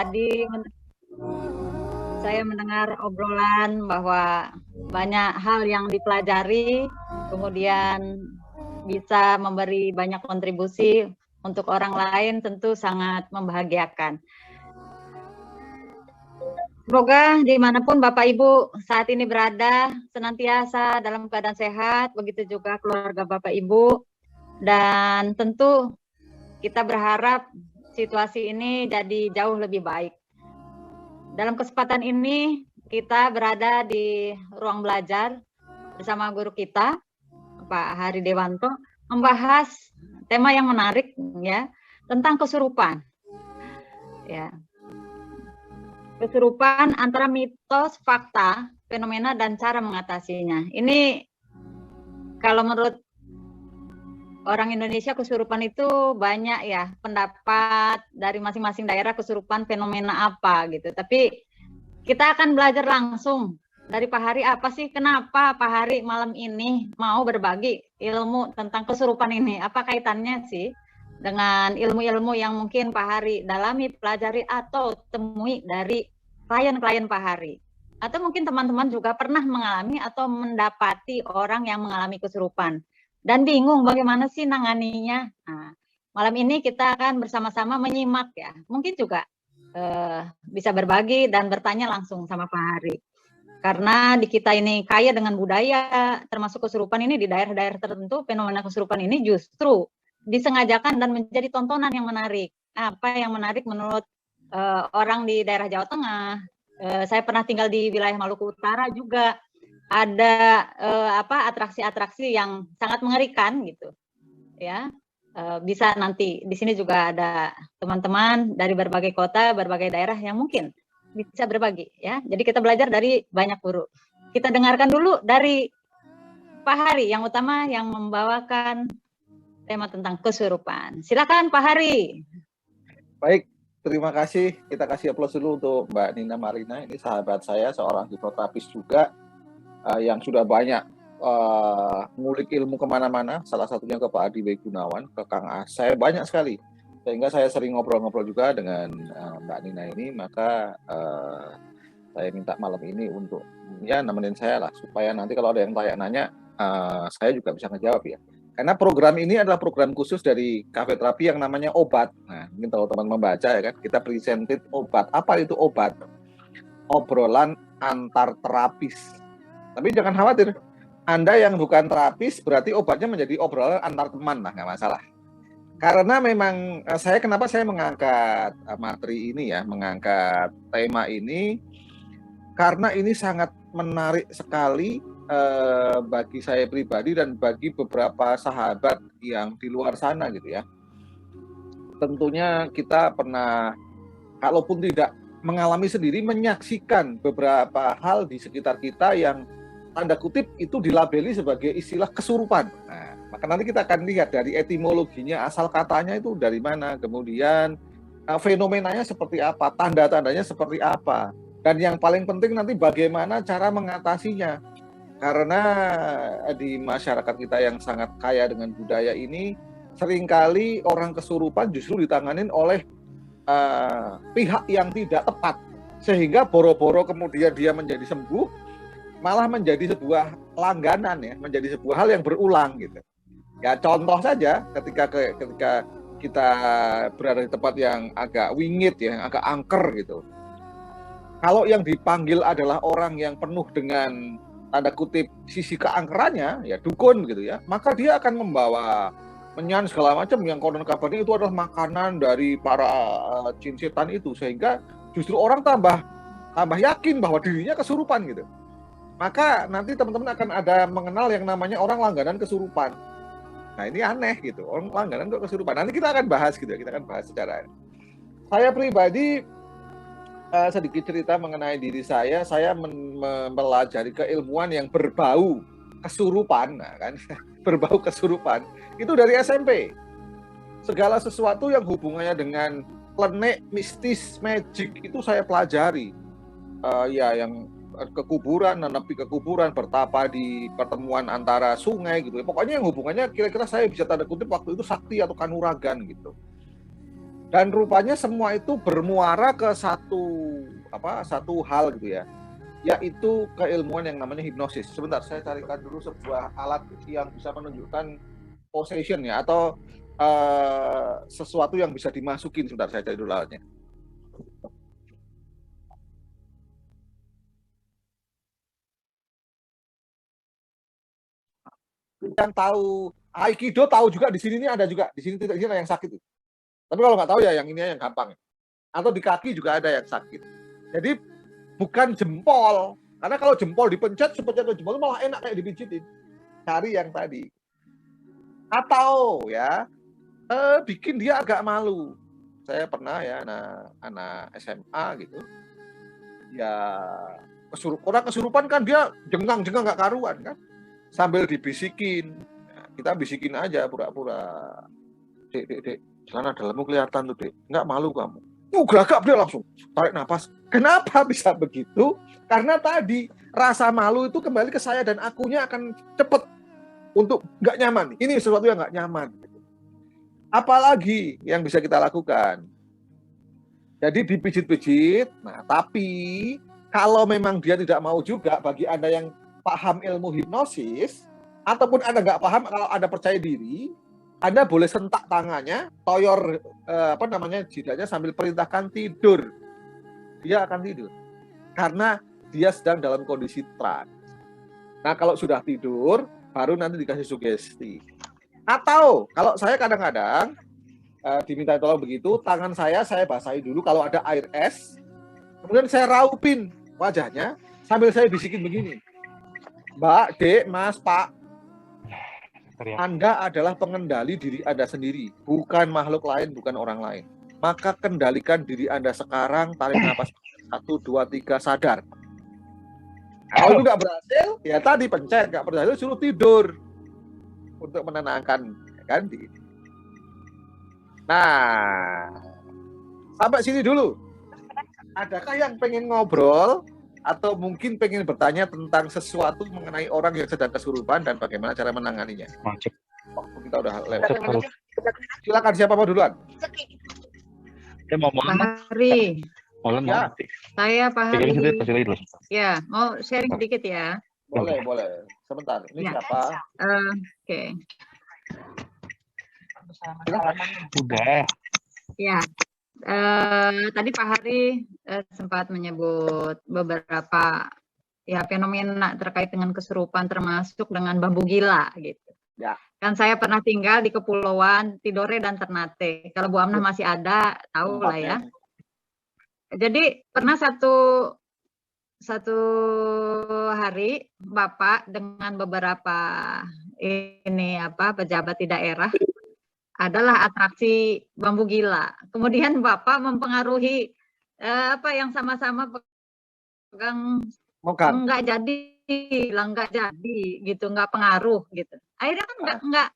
Tadi saya mendengar obrolan bahwa banyak hal yang dipelajari, kemudian bisa memberi banyak kontribusi untuk orang lain, tentu sangat membahagiakan. Semoga dimanapun Bapak Ibu saat ini berada, senantiasa dalam keadaan sehat, begitu juga keluarga Bapak Ibu. Dan tentu kita berharap situasi ini jadi jauh lebih baik. Dalam kesempatan ini, kita berada di ruang belajar bersama guru kita, Pak Hari Dewanto, membahas tema yang menarik ya, tentang kesurupan. Ya. Kesurupan antara mitos, fakta, fenomena, dan cara mengatasinya. Ini kalau menurut orang Indonesia, kesurupan itu banyak ya pendapat dari masing-masing daerah, kesurupan fenomena apa gitu. Tapi kita akan belajar langsung dari Pak Hari, apa sih kenapa Pak Hari malam ini mau berbagi ilmu tentang kesurupan ini? Apa kaitannya sih dengan ilmu-ilmu yang mungkin Pak Hari dalami, pelajari, atau temui dari klien-klien Pak Hari? Atau mungkin teman-teman juga pernah mengalami atau mendapati orang yang mengalami kesurupan dan bingung bagaimana sih nanganinya. Nah, malam ini kita akan bersama-sama menyimak ya. Mungkin juga bisa berbagi dan bertanya langsung sama Pak Hari. Karena di kita ini kaya dengan budaya, termasuk kesurupan ini di daerah-daerah tertentu, fenomena kesurupan ini justru disengajakan dan menjadi tontonan yang menarik. Apa yang menarik menurut orang di daerah Jawa Tengah? Saya pernah tinggal di wilayah Maluku Utara juga, ada atraksi-atraksi yang sangat mengerikan gitu, ya. Bisa nanti di sini juga ada teman-teman dari berbagai kota, berbagai daerah yang mungkin bisa berbagi, ya. Jadi kita belajar dari banyak guru. Kita dengarkan dulu dari Pak Hari yang utama yang membawakan tema tentang kesurupan. Silakan Pak Hari. Baik, terima kasih. Kita kasih aplaus dulu untuk Mbak Nina Marina. Ini sahabat saya, seorang hipnoterapis juga yang sudah banyak ngulik ilmu kemana-mana. Salah satunya ke Pak Adi W. Gunawan, ke Kang Asep, banyak sekali. Sehingga saya sering ngobrol-ngobrol juga dengan Mbak Nina ini. Maka saya minta malam ini untuk ya nemenin saya lah, supaya nanti kalau ada yang nanya, saya juga bisa ngejawab ya. Karena program ini adalah program khusus dari Cafe Terapi yang namanya Obat. Nah, mungkin kalau teman membaca ya kan, kita presented Obat. Apa itu obat? Obrolan antar terapis. Tapi jangan khawatir, Anda yang bukan terapis berarti obatnya menjadi obrolan antar teman lah, nggak masalah. Karena memang kenapa saya mengangkat materi ini ya, mengangkat tema ini, karena ini sangat menarik sekali bagi saya pribadi dan bagi beberapa sahabat yang di luar sana gitu ya. Tentunya kita pernah, kalaupun tidak mengalami sendiri, menyaksikan beberapa hal di sekitar kita yang tanda kutip itu dilabeli sebagai istilah kesurupan. Nah, maka nanti kita akan lihat dari etimologinya, asal katanya itu dari mana, kemudian fenomenanya seperti apa, tanda-tandanya seperti apa, dan yang paling penting nanti bagaimana cara mengatasinya. Karena di masyarakat kita yang sangat kaya dengan budaya ini, seringkali orang kesurupan justru ditanganin oleh pihak yang tidak tepat, sehingga boro-boro kemudian dia menjadi sembuh, malah menjadi sebuah langganan ya, menjadi sebuah hal yang berulang gitu. Ya contoh saja ketika kita berada di tempat yang agak wingit ya, agak angker gitu. Kalau yang dipanggil adalah orang yang penuh dengan tanda kutip sisi keangkerannya, ya dukun gitu ya, maka dia akan membawa menyan segala macam yang konon kabarnya itu adalah makanan dari para jin setan itu, sehingga justru orang tambah yakin bahwa dirinya kesurupan gitu. Maka nanti teman-teman akan ada mengenal yang namanya orang langganan kesurupan. Nah ini aneh gitu, orang langganan kok kesurupan. Nanti kita akan bahas gitu ya, kita akan bahas secara. Saya pribadi sedikit cerita mengenai diri saya mempelajari keilmuan yang berbau kesurupan, nah kan, berbau kesurupan itu dari SMP. Segala sesuatu yang hubungannya dengan klenik, mistis, magic itu saya pelajari. Ya yang ke kuburan, nenepi ke kuburan, bertapa di pertemuan antara sungai gitu. Pokoknya yang hubungannya kira-kira saya bisa tanda kutip waktu itu sakti atau kanuragan gitu. Dan rupanya semua itu bermuara ke satu hal gitu ya, yaitu keilmuan yang namanya hipnosis. Sebentar, saya carikan dulu sebuah alat yang bisa menunjukkan possession ya, atau sesuatu yang bisa dimasukin. Sebentar, saya cari dulu alatnya. Yang tahu Aikido tahu juga di sini ada juga, di sini titik sini yang sakit. Tapi kalau nggak tahu ya yang ini yang gampang. Atau di kaki juga ada yang sakit. Jadi bukan jempol, karena kalau jempol dipencet, sepencet jempol itu malah enak kayak dipijitin. Cari yang tadi. Atau ya bikin dia agak malu. Saya pernah ya anak SMA gitu. Ya orang kesurupan kan dia jengang-jengang nggak karuan kan. Sambil dibisikin. Nah, kita bisikin aja pura-pura. Dek, celana dalammu kelihatan tuh, Dek. Nggak malu kamu. Gelagap dia langsung tarik nafas. Kenapa bisa begitu? Karena tadi rasa malu itu kembali ke saya dan akunya akan cepet untuk nggak nyaman. Ini sesuatu yang nggak nyaman. Apalagi yang bisa kita lakukan? Jadi dipijit-pijit. Nah, tapi kalau memang dia tidak mau juga, bagi Anda yang paham ilmu hipnosis, ataupun Anda nggak paham, kalau Anda percaya diri, Anda boleh sentak tangannya, toyor jidatnya sambil perintahkan tidur. Dia akan tidur. Karena dia sedang dalam kondisi trance. Nah, kalau sudah tidur, baru nanti dikasih sugesti. Atau kalau saya kadang-kadang diminta tolong begitu, tangan saya basahi dulu kalau ada air es, kemudian saya raupin wajahnya sambil saya bisikin begini. Mbak, Dek, Mas, Pak, Anda adalah pengendali diri Anda sendiri, bukan makhluk lain, bukan orang lain. Maka kendalikan diri Anda sekarang, tarik nafas 1, 2, 3, sadar. Kalau itu nggak berhasil, ya tadi pencet, nggak berhasil suruh tidur untuk menenangkan kan diri. Nah, sampai sini dulu. Adakah yang pengen ngobrol atau mungkin pengen bertanya tentang sesuatu mengenai orang yang sedang kesurupan dan bagaimana cara menanganinya? Macet. Waktu kita udah lewat. Silakan, siapa mau duluan? Saya mau Pak Hari. Ya. Saya Pak Hari. Ya, mau sharing sedikit ya. Boleh. Sebentar. Ini siapa? Oke. Udah. Ya. Tadi Pak Hari sempat menyebut beberapa ya fenomena terkait dengan kesurupan, termasuk dengan bambu gila gitu. Ya. Kan saya pernah tinggal di Kepulauan Tidore dan Ternate. Kalau Bu Amnah masih ada, tahu lah ya. Jadi pernah satu hari Bapak dengan beberapa pejabat di daerah adalah atraksi bambu gila. Kemudian Bapak mempengaruhi yang sama-sama pegang nggak jadi gitu, nggak pengaruh gitu. Akhirnya kan nggak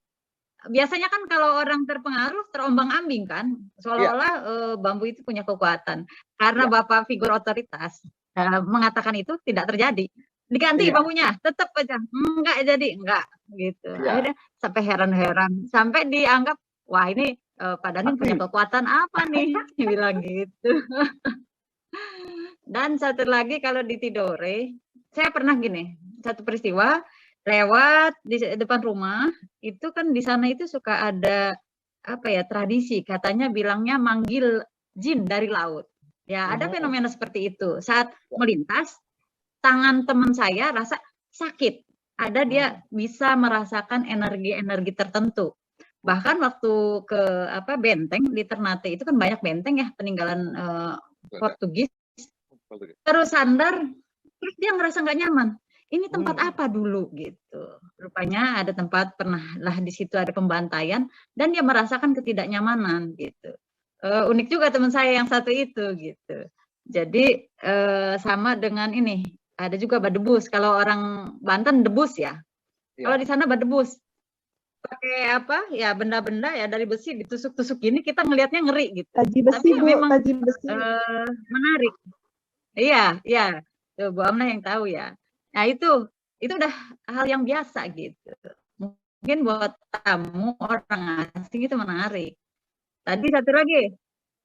biasanya kan kalau orang terpengaruh terombang-ambing kan, seolah-olah bambu itu punya kekuatan. Karena Bapak figur otoritas mengatakan itu tidak terjadi. Diganti bambunya, tetap aja nggak jadi, nggak gitu. Akhirnya sampai heran-heran, sampai dianggap wah ini Pak Danin punya kekuatan apa nih, bilang gitu. Dan satu lagi kalau di Tidore, saya pernah gini, satu peristiwa lewat di depan rumah, itu kan di sana itu suka ada tradisi, katanya bilangnya manggil jin dari laut. Ya, ada fenomena seperti itu. Saat melintas, tangan teman saya rasa sakit. Ada dia bisa merasakan energi-energi tertentu. Bahkan waktu ke benteng di Ternate itu kan banyak benteng ya, peninggalan Portugis. Terus sandar, terus dia ngerasa nggak nyaman. Ini tempat apa dulu gitu. Rupanya ada tempat pernah lah di situ ada pembantaian dan dia merasakan ketidaknyamanan gitu. Unik juga teman saya yang satu itu gitu. Jadi sama dengan ini, ada juga badebus. Kalau orang Banten debus ya. Kalau di sana badebus. Pakai benda-benda ya dari besi ditusuk-tusuk gini, kita ngelihatnya ngeri gitu. Taji besi, tapi Bu, memang taji besi. Menarik. Iya. Tuh, Bu Amnah yang tahu ya. Nah itu udah hal yang biasa gitu. Mungkin buat tamu orang asing itu menarik. Tadi satu lagi,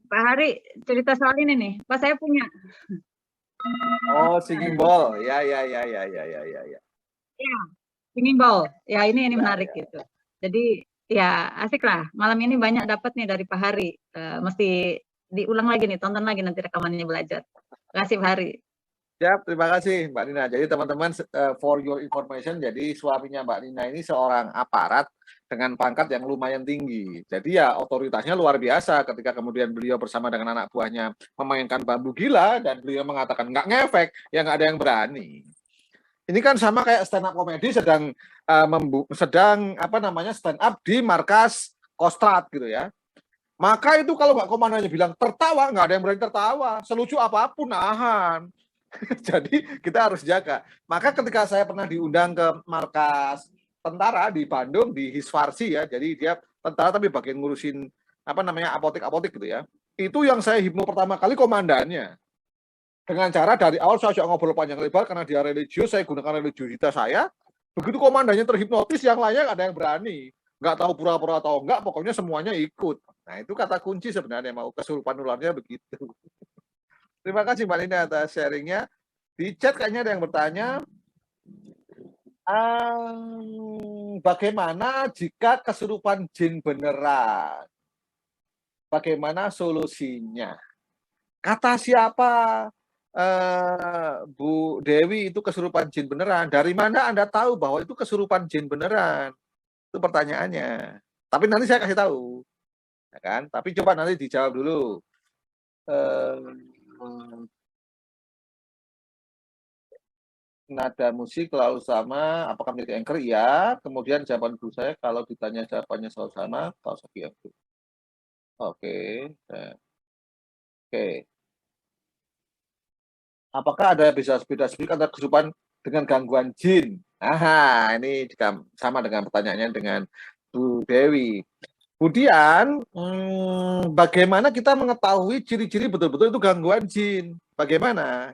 Pak Hari cerita soal ini nih. Pak, saya punya. Oh, singing ball. Ya. Ya, singing bowl. Ya, ini Ya, menarik gitu. Jadi ya asik lah. Malam ini banyak dapat nih dari Pak Hari. Mesti diulang lagi nih, tonton lagi nanti rekamannya belajar. Terima kasih Pak Hari. Siap, terima kasih Mbak Nina. Jadi teman-teman, for your information, jadi suaminya Mbak Nina ini seorang aparat dengan pangkat yang lumayan tinggi. Jadi ya otoritasnya luar biasa ketika kemudian beliau bersama dengan anak buahnya memainkan bambu gila dan beliau mengatakan nggak ngefek, ya nggak ada yang berani. Ini kan sama kayak stand up komedi sedang stand up di markas Kostrad gitu ya. Maka itu kalau nggak komandannya bilang tertawa, nggak ada yang berani tertawa. Selucu apapun nahan. Jadi kita harus jaga. Maka ketika saya pernah diundang ke markas tentara di Bandung di Hisfarsi ya, jadi dia tentara tapi bagian ngurusin apotek gitu ya. Itu yang saya hipno pertama kali komandannya. Dengan cara dari awal saya ajak ngobrol panjang lebar karena dia religius, saya gunakan religiusitas saya. Begitu komandannya terhipnotis, yang lainnya ada yang berani. Nggak tahu pura-pura atau enggak, pokoknya semuanya ikut. Nah itu kata kunci sebenarnya, mau kesurupan ularnya begitu. Terima kasih Mbak Linda atas sharingnya. Di chat kayaknya ada yang bertanya, bagaimana jika kesurupan jin beneran? Bagaimana solusinya? Kata siapa Bu Dewi itu kesurupan jin beneran? Dari mana Anda tahu bahwa itu kesurupan jin beneran? Itu pertanyaannya. Tapi nanti saya kasih tahu. Ya kan? Tapi coba nanti dijawab dulu. Nada musik selalu sama, apakah milik anchor? Iya. Kemudian jawaban guru saya, kalau ditanya jawabannya selalu sama, kalau saya Oke. Oke. Apakah ada bisa beda spesifik antara kesurupan dengan gangguan jin? Aha, ini juga sama dengan pertanyaannya dengan Bu Dewi. Kemudian, bagaimana kita mengetahui ciri-ciri betul-betul itu gangguan jin? Bagaimana?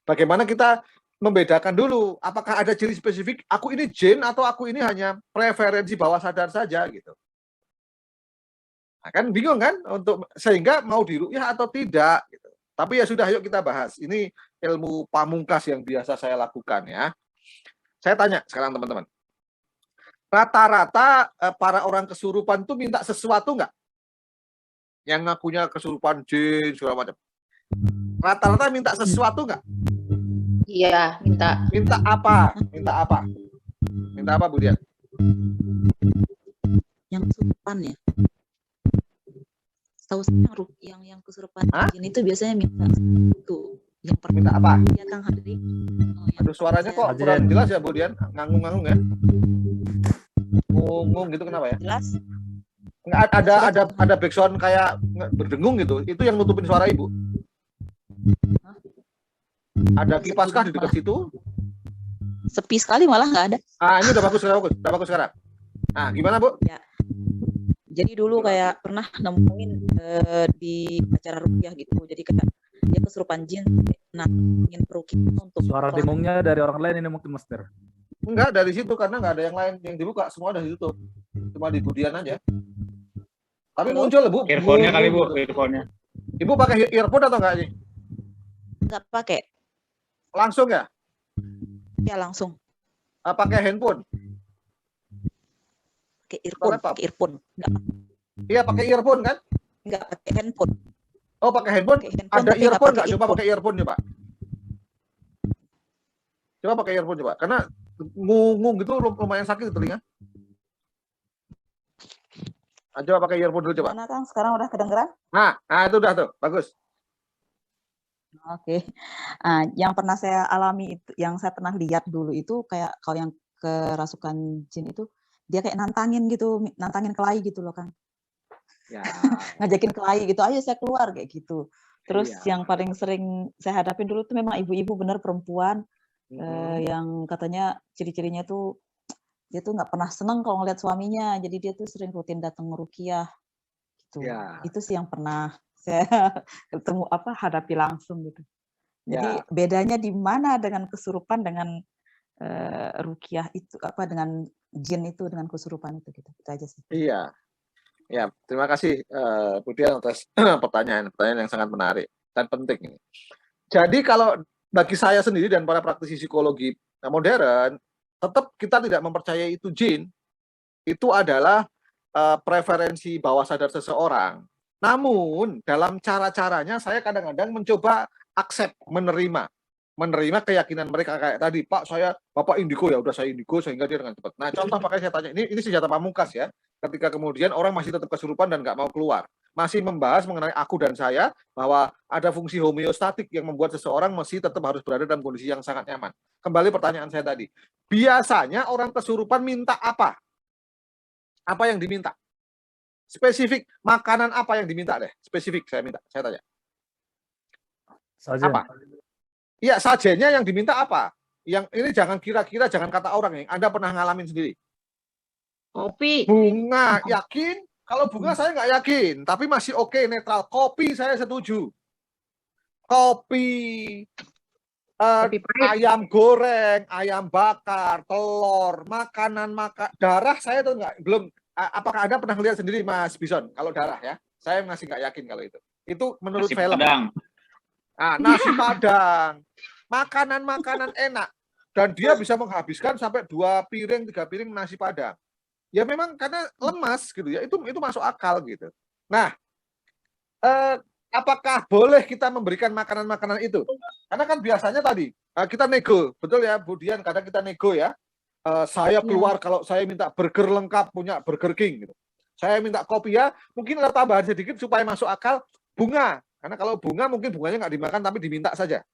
Bagaimana kita membedakan dulu, apakah ada ciri spesifik, aku ini jin atau aku ini hanya preferensi bawah sadar saja gitu. Nah, kan bingung kan untuk sehingga mau diruqyah atau tidak gitu. Tapi ya sudah, yuk kita bahas. Ini ilmu pamungkas yang biasa saya lakukan ya. Saya tanya sekarang teman-teman. Rata-rata para orang kesurupan itu minta sesuatu nggak? Yang ngakunya kesurupan jin segala macam. Rata-rata minta sesuatu nggak? Iya, minta. Minta apa? Minta apa? Minta apa, Bu Dian? Yang kesurupan ya. Tahu yang kesurupan jin itu biasanya minta itu. Yang minta apa? Ya Kang Hari. Aduh, suaranya kok kurang jelas ya, Bu Dian? Nganggung-nganggung ya? Ngomong gitu kenapa ya? Jelas. Nggak ada backsound kayak berdengung gitu. Itu yang nutupin suara Ibu. Ada kipaskah di dekat situ? Sepi sekali malah nggak ada. Ini udah bagus sekarang. Nah, gimana Bu? Ya. Jadi dulu kayak pernah nemuin di acara ruqyah gitu. Jadi kayak dia kesurupan jin, ingin peruqyah untuk suara dengungnya dari orang lain ini mungkin Master. Enggak, dari situ karena nggak ada yang lain yang dibuka, semua udah ditutup. Cuma di Budian aja. Tapi muncul Bu. Earphone-nya kali Bu, earphone-nya. Ibu pakai earphone atau enggak nih? Enggak pakai. Langsung ya? Ya langsung. Pakai handphone? Pakai earphone. Iya, pakai earphone kan? Enggak pakai handphone. Oh, pakai handphone? Ada earphone nggak? Coba pakai earphone coba. Coba pakai earphone coba. Karena ngungung gitu lumayan sakit telinga. Coba pakai earphone dulu coba. Mana Kang? Sekarang udah kedengeran? Nah itu udah tuh, bagus. Oke. Yang pernah saya alami itu, yang saya pernah lihat dulu itu kayak kalau yang kerasukan jin itu dia kayak nantangin kelahi gitu loh Kang. Ya. Ngajakin kelahi gitu, ayo saya keluar kayak gitu. Terus yang paling sering saya hadapin dulu tuh memang ibu-ibu benar perempuan yang katanya ciri-cirinya tuh dia tuh nggak pernah seneng kalau ngeliat suaminya, jadi dia tuh sering rutin datang ngeruqyah gitu. Ya. Itu sih yang pernah saya ketemu hadapi langsung gitu. Jadi bedanya di mana dengan kesurupan dengan ruqyah itu dengan jin itu dengan kesurupan itu gitu. Itu aja sih. Iya. Ya, terima kasih Budian atas pertanyaan yang sangat menarik dan penting ini. Jadi kalau bagi saya sendiri dan para praktisi psikologi modern, tetap kita tidak mempercayai itu jin. Itu adalah preferensi bawah sadar seseorang. Namun dalam cara-caranya saya kadang-kadang mencoba accept, menerima keyakinan mereka kayak tadi, Pak saya Bapak indigo ya, udah saya indigo sehingga dia dengan cepat. Nah contoh makanya saya tanya, ini senjata pamungkas ya, ketika kemudian orang masih tetap kesurupan dan nggak mau keluar, masih membahas mengenai aku dan saya, bahwa ada fungsi homeostatik yang membuat seseorang masih tetap harus berada dalam kondisi yang sangat nyaman. Kembali pertanyaan saya tadi, biasanya orang kesurupan minta apa? Apa yang diminta? Spesifik, makanan apa yang diminta deh? Spesifik saya tanya. Saja. Apa? Iya, sajennya yang diminta apa? Yang ini jangan kira-kira, jangan kata orang yang Anda pernah ngalamin sendiri. Kopi. Bunga, yakin? Kalau bunga saya nggak yakin, tapi masih oke, netral. Kopi saya setuju. Kopi, Kopi pahit. ayam goreng, ayam bakar, telur, makanan darah saya tuh belum. Apakah Anda pernah lihat sendiri Mas Bison? Kalau darah ya, saya masih nggak yakin kalau itu. Itu menurut Nasi film. Padang. Nasi Padang, makanan-makanan enak, dan dia bisa menghabiskan sampai 2 piring, 3 piring nasi Padang. Ya memang karena lemas gitu ya, itu masuk akal gitu. Nah, apakah boleh kita memberikan makanan-makanan itu? Karena kan biasanya tadi kita nego, betul ya Budian, kadang kita nego ya. Saya keluar kalau saya minta burger lengkap, punya Burger King gitu. Saya minta kopi ya, mungkin ada tambahan sedikit supaya masuk akal, bunga. Karena kalau bunga mungkin bunganya nggak dimakan tapi diminta saja.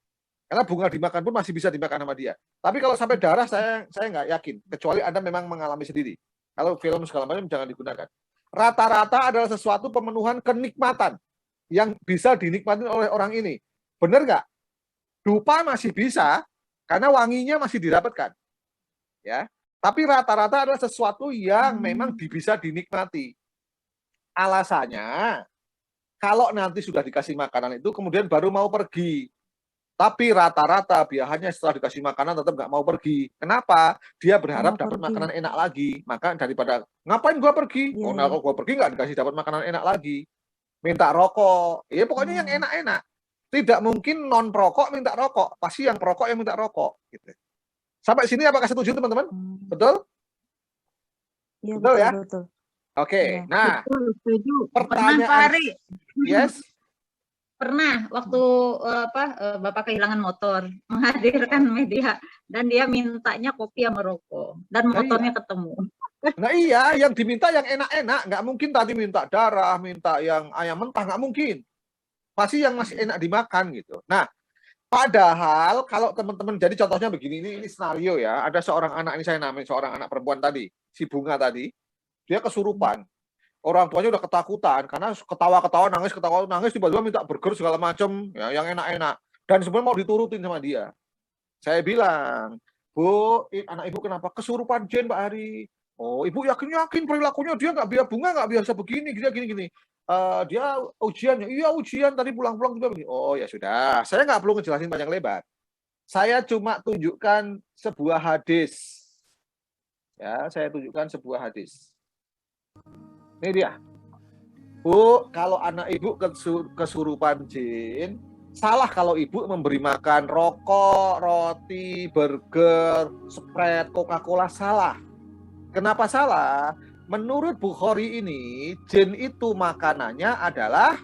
Karena bunga dimakan pun masih bisa dimakan sama dia. Tapi kalau sampai darah saya nggak yakin, kecuali Anda memang mengalami sendiri. Kalau film segala macam jangan digunakan. Rata-rata adalah sesuatu pemenuhan kenikmatan yang bisa dinikmati oleh orang ini. Benar nggak? Dupa masih bisa, karena wanginya masih didapatkan. Ya, tapi rata-rata adalah sesuatu yang memang bisa dinikmati. Alasannya, kalau nanti sudah dikasih makanan itu, kemudian baru mau pergi. Tapi rata-rata biasanya setelah dikasih makanan tetap nggak mau pergi. Kenapa? Dia berharap dapat makanan enak lagi. Maka daripada, ngapain gua pergi? Kalau gua pergi nggak dikasih dapat makanan enak lagi. Minta rokok. Ya pokoknya yang enak-enak. Tidak mungkin non perokok minta rokok. Pasti yang perokok yang minta rokok. Gitu. Sampai sini apakah setuju teman-teman? Betul? Ya, betul ya? Betul. Oke, Ya. nah Setuju. pertanyaan, Pernah Pak Ari. Yes. Pernah waktu Bapak kehilangan motor, menghadirkan media dan dia mintanya kopi sama rokok dan motornya ketemu. Nah iya, yang diminta yang enak-enak, nggak mungkin tadi minta darah, minta yang ayam mentah, nggak mungkin. Pasti yang masih enak dimakan gitu. Nah, padahal kalau teman-teman, jadi contohnya begini, ini senario ya, ada seorang anak, ini saya namain seorang anak perempuan tadi, si Bunga tadi, dia kesurupan. Orang tuanya udah ketakutan karena ketawa-ketawa nangis tiba-tiba minta burger segala macam ya, yang enak-enak, dan sebenarnya mau diturutin sama dia. Saya bilang, Bu, anak ibu kenapa? Kesurupan jin Pak Hari. Oh, ibu yakin perilakunya dia Bunga nggak biasa begini, gini. Dia ujian, iya ujian tadi pulang-pulang juga begini. Oh ya sudah, saya nggak perlu ngejelasin panjang lebar. Saya cuma tunjukkan sebuah hadis. Ya, saya tunjukkan sebuah hadis. Ini dia. Bu, kalau anak ibu kesurupan jin, salah kalau ibu memberi makan rokok, roti, burger, Sprite, Coca-Cola, salah. Kenapa salah? Menurut Bukhari ini, jin itu makanannya adalah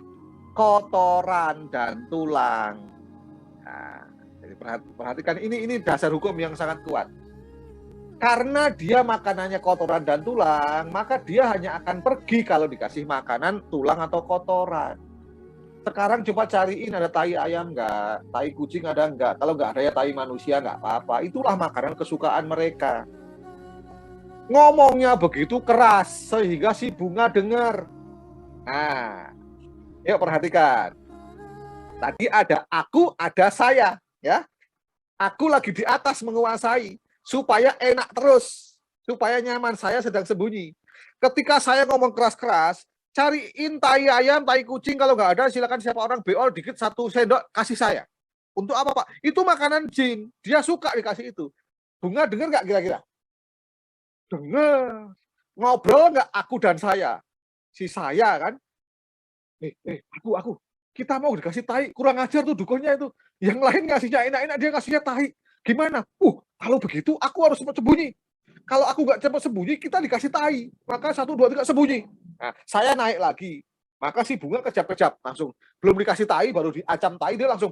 kotoran dan tulang. Nah, jadi perhatikan ini dasar hukum yang sangat kuat. Karena dia makanannya kotoran dan tulang, maka dia hanya akan pergi kalau dikasih makanan tulang atau kotoran. Sekarang coba cariin ada tai ayam nggak, tai kucing ada nggak. Kalau nggak ada ya tai manusia nggak apa-apa. Itulah makanan kesukaan mereka. Ngomongnya begitu keras sehingga si Bunga dengar. Nah, yuk perhatikan. Tadi ada aku, ada saya, ya. Aku lagi di atas menguasai supaya enak terus, supaya nyaman. Saya sedang sembunyi. Ketika saya ngomong keras-keras, cariin tai ayam, tai kucing, kalau nggak ada silakan siapa orang beol dikit 1 sendok kasih saya. Untuk apa Pak? Itu makanan jin. Dia suka dikasih itu. Bunga dengar nggak kira-kira? Dengar. Ngobrol nggak aku dan saya? si saya kan, aku, kita mau dikasih tai, kurang ajar tuh dukunnya itu. Yang lain ngasihnya enak-enak, dia ngasihnya tai. Gimana? Kalau begitu aku harus cepat sembunyi. Kalau aku nggak cepat sembunyi, kita dikasih tai. Maka 1, 2, 3 sembunyi. Nah, saya naik lagi. Maka si bunga kejap-kejap langsung. Belum dikasih tai, baru diacam tai, dia langsung,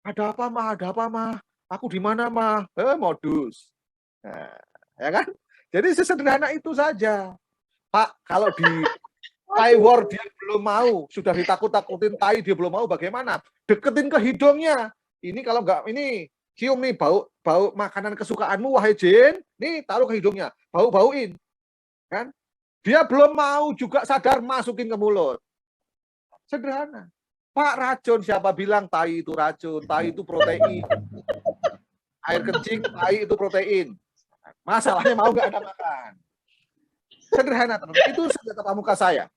ada apa mah, ada apa mah? Aku di mana mah? Modus. Nah, ya kan? Jadi sesederhana itu saja. Pak, kalau di Tai war dia belum mau, sudah ditakut-takutin tai dia belum mau, bagaimana? Deketin ke hidungnya. Ini kalau nggak, ini cium nih bau makanan kesukaanmu wahai jin, nih taruh ke hidungnya, bau-bauin. Kan? Dia belum mau juga sadar masukin ke mulut. Sederhana. Pak, racun, siapa bilang tai itu racun? Tai itu protein. Air kencing, tai itu protein. Masalahnya mau nggak ada makan. Sederhana, teman-teman. Itu senjata pramuka saya.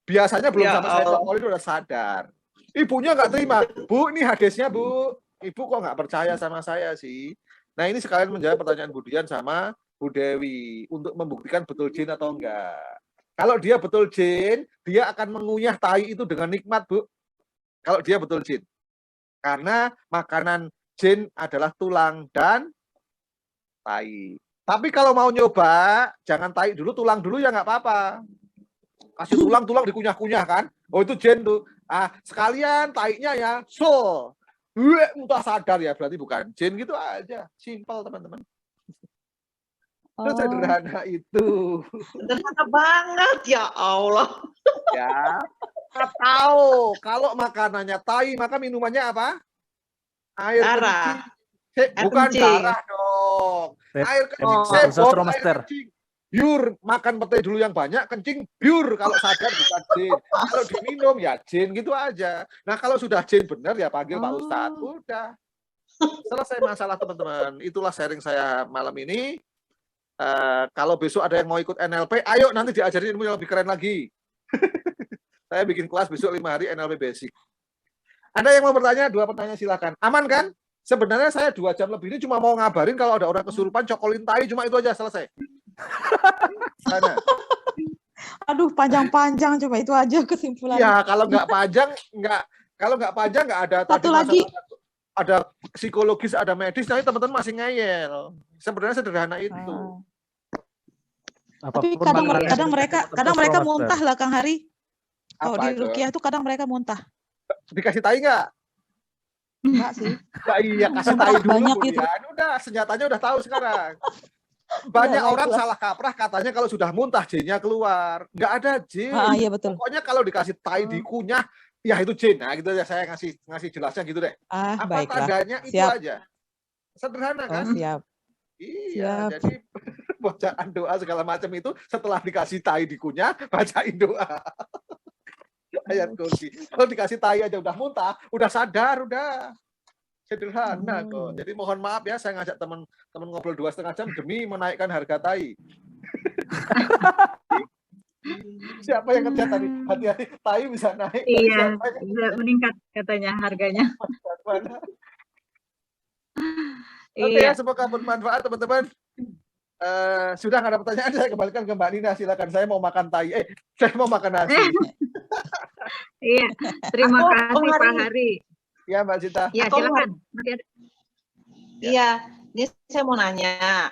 Biasanya belum sampai saya cokol itu udah sadar. Ibunya nggak terima. Bu, ini hadisnya, Bu. Ibu kok nggak percaya sama saya sih? Nah, ini sekalian menjawab pertanyaan Bu Dian sama Bu Dewi. Untuk membuktikan betul jin atau enggak. Kalau dia betul jin, dia akan mengunyah tai itu dengan nikmat, Bu. Kalau dia betul jin. Karena makanan jin adalah tulang dan tai. Tapi kalau mau nyoba, jangan tai dulu, tulang dulu ya nggak apa-apa. Kasih tulang dikunyah-kunyah kan. Oh itu jin tuh. Sekalian tainya ya. Muntah sadar ya. Berarti bukan jin gitu aja. Simple teman-teman. Itu sederhana itu. Sederhana banget ya Allah. Ya. Tahu. Kalau makanannya tai, maka minumannya apa? Air Darah. kencing. Bukan darah dong. Air kencing. Sebot, air kencing. Biur, makan petai dulu yang banyak, kencing biur. Kalau sadar bukan jin. Kalau diminum ya jin gitu aja. Nah kalau sudah jin benar ya panggil Pak Ustadz. Udah. Selesai masalah teman-teman. Itulah sharing saya malam ini. Kalau besok ada yang mau ikut NLP, ayo nanti diajarin ilmu yang lebih keren lagi. Saya bikin kelas besok 5 hari NLP basic. Ada yang mau bertanya? 2 pertanyaan silakan. Aman kan? Sebenarnya saya 2 jam lebih ini cuma mau ngabarin kalau ada orang kesurupan cokolin tai, cuma itu aja selesai. Sana. Aduh, panjang-panjang, coba itu aja kesimpulannya. Ya, kalau nggak panjang nggak ada. Satu lagi. Ada psikologis, ada medis, nanti teman-teman masih ngeyel. Sebenarnya sederhana itu. Tapi kadang mereka muntah lah, Kang Hari. Kalau di ruqyah itu kadang mereka muntah. Dikasih tai nggak? Enggak sih. Nah, iya, kasih tai dulu. Banyak gitu. Udah, senjatanya udah tahu sekarang. Banyak orang salah kaprah katanya kalau sudah muntah jinnya keluar. Nggak ada jin. Iya, betul. Pokoknya kalau dikasih tai dikunyah, ya itu jin. Nah gitu ya, saya ngasih jelasnya gitu deh. Apa tandanya itu aja. Sederhana kan? Siap. Iya, jadi bacaan doa segala macam itu setelah dikasih tai dikunyah, bacain doa. Ayat kunci. Kalau dikasih tai aja udah muntah, udah sadar, udah. Sederhana kok. Jadi mohon maaf ya, saya ngajak teman-teman ngobrol 2,5 jam demi menaikkan harga tai. Siapa yang kerja tadi? Hati-hati, tai bisa naik. Iya, bisa meningkat katanya harganya. Oke ya, semoga bermanfaat teman-teman. Sudah nggak ada pertanyaan, saya kembalikan ke Mbak Nina. Silakan, saya mau makan tai. Saya mau makan nasi. Iya, terima kasih Pak Hari. Ya Mbak Cinta. Ya, silakan. Iya, ini saya mau nanya.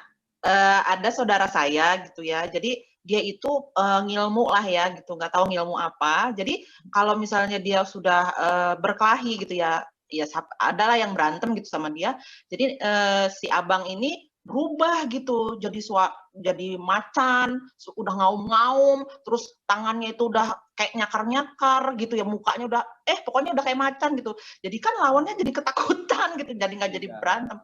Ada saudara saya gitu ya. Jadi dia itu ngilmu lah ya gitu, nggak tahu ngilmu apa. Jadi kalau misalnya dia sudah berkelahi gitu ya, adalah yang berantem gitu sama dia. Jadi si abang ini berubah gitu, jadi macan, udah ngaum-ngaum, terus tangannya itu udah kayak nyakar-nyakar gitu ya, mukanya udah pokoknya udah kayak macan gitu. Jadi kan lawannya jadi ketakutan gitu, jadi nggak jadi berantem.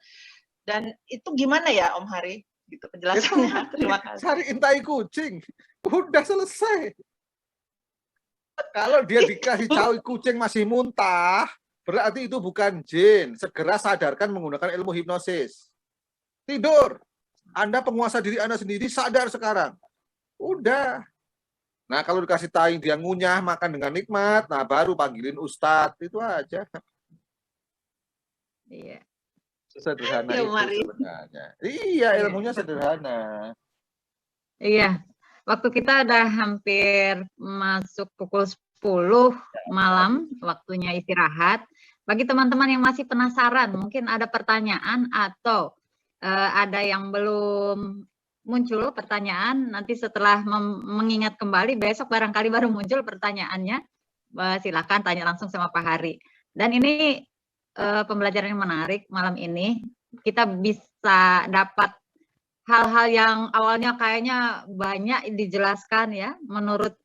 Dan itu gimana ya Om Hari? Gitu penjelasannya. Terima kasih. Cariin tai kucing, udah selesai. Kalau dia dikasih tai kucing masih muntah, berarti itu bukan jin. Segera sadarkan menggunakan ilmu hipnosis. Tidur. Anda penguasa diri Anda sendiri, sadar sekarang. Udah. Nah, kalau dikasih tai dia ngunyah, makan dengan nikmat, nah baru panggilin ustadz. Itu aja. Iya. Sederhana itu sebenarnya. Iya, ilmunya sederhana. Iya. waktu kita udah hampir masuk pukul 10 malam, waktunya istirahat. Bagi teman-teman yang masih penasaran, mungkin ada pertanyaan atau ada yang belum muncul pertanyaan, nanti setelah mengingat kembali, besok barangkali baru muncul pertanyaannya, silakan tanya langsung sama Pak Hari. Dan ini pembelajaran yang menarik malam ini, kita bisa dapat hal-hal yang awalnya kayaknya banyak dijelaskan ya, menurut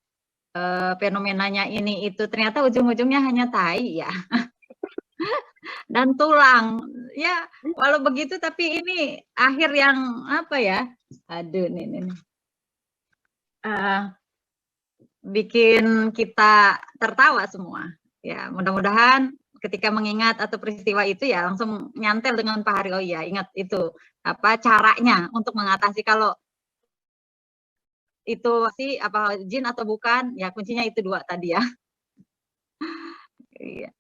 fenomenanya ini itu ternyata ujung-ujungnya hanya tai ya. Dan tulang ya, walau begitu tapi ini akhir yang apa ya, aduh ini bikin kita tertawa semua ya. Mudah-mudahan ketika mengingat atau peristiwa itu ya langsung nyantel dengan Pak Hari. Oh iya, ingat itu apa caranya untuk mengatasi. Kalau itu sih apa jin atau bukan ya, kuncinya itu dua tadi ya. Iya.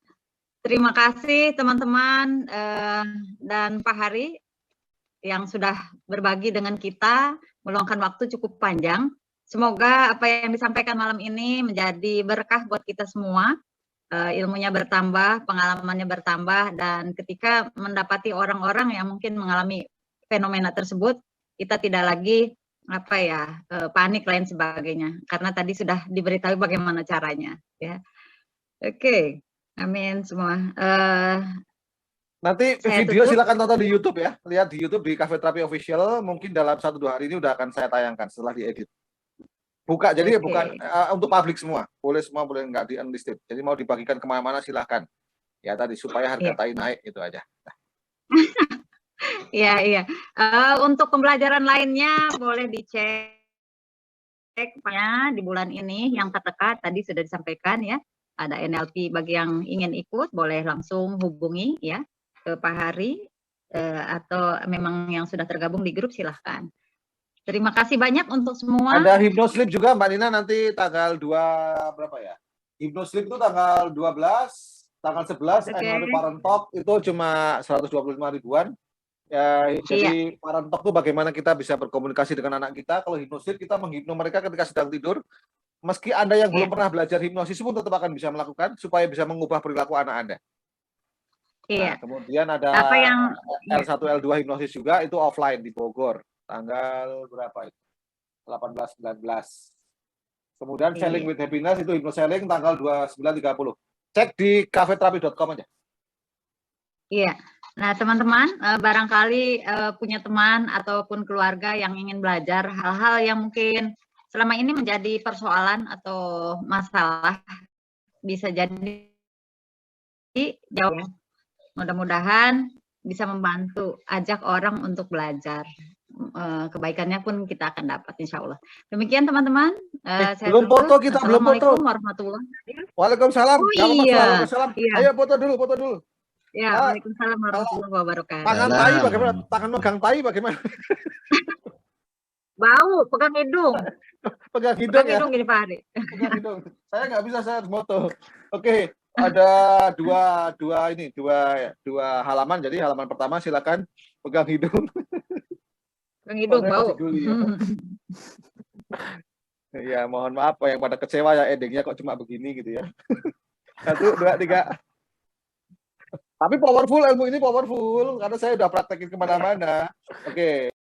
Terima kasih teman-teman dan Pak Hari yang sudah berbagi dengan kita, meluangkan waktu cukup panjang. Semoga apa yang disampaikan malam ini menjadi berkah buat kita semua, ilmunya bertambah, pengalamannya bertambah, dan ketika mendapati orang-orang yang mungkin mengalami fenomena tersebut, kita tidak lagi apa ya panik lain sebagainya, karena tadi sudah diberitahu bagaimana caranya. Ya, oke. Amin semua. Nanti video silakan tonton di YouTube ya. Lihat di YouTube di Cafe Terapi Official. Mungkin dalam 1-2 hari ini udah akan saya tayangkan setelah diedit. Buka, jadi bukan untuk publik semua. Boleh semua, boleh nggak di unlisted. Jadi mau dibagikan kemana-mana silahkan. Ya tadi supaya harga tai naik itu aja. Iya. Untuk pembelajaran lainnya boleh dicek di bulan ini yang terdekat tadi sudah disampaikan ya. Ada NLP bagi yang ingin ikut, boleh langsung hubungi ya ke Pak Hari atau memang yang sudah tergabung di grup silahkan. Terima kasih banyak untuk semua. Ada Hypnosleep juga Mbak Nina nanti tanggal 2 berapa ya? Hypnosleep itu tanggal 12, tanggal 11 NLP Parent Talk itu cuma 125 ribuan. Ya, jadi Parent Talk itu bagaimana kita bisa berkomunikasi dengan anak kita. Kalau Hypnosleep kita menghipno mereka ketika sedang tidur. Meski Anda yang belum pernah belajar hipnosis pun tetap akan bisa melakukan supaya bisa mengubah perilaku anak Anda. Nah, kemudian ada L1, L2 hipnosis juga, itu offline di Bogor. Tanggal berapa itu? 18, 19. Kemudian Selling with Happiness itu hipnoselling tanggal 29, 30. Cek di cafeterapi.com aja. Iya. Nah, teman-teman, barangkali punya teman ataupun keluarga yang ingin belajar hal-hal yang mungkin selama ini menjadi persoalan atau masalah, bisa jadi jauh. Mudah-mudahan bisa membantu, ajak orang untuk belajar. Kebaikannya pun kita akan dapat, insya Allah. Demikian teman-teman. Belum foto kita, belum foto. Warahmatullahi. Waalaikumsalam. Oh, iya. Ayo foto dulu. Ya, waalaikumsalam warahmatullahi wabarakatuh. Tangan tai bagaimana? Tangan megang tai bagaimana? Bau, pegang hidung. Pegang hidung ya? Hidung gini Pak Hari. Pegang hidung. Saya nggak bisa, saya harus moto. Oke, ada dua halaman. Jadi halaman pertama silakan pegang hidung. Pegang hidung, bau. Ya, mohon maaf yang pada kecewa ya endingnya kok cuma begini gitu ya. 1, 2, 3. Tapi powerful, ilmu ini powerful karena saya udah praktekin kemana-mana. Oke.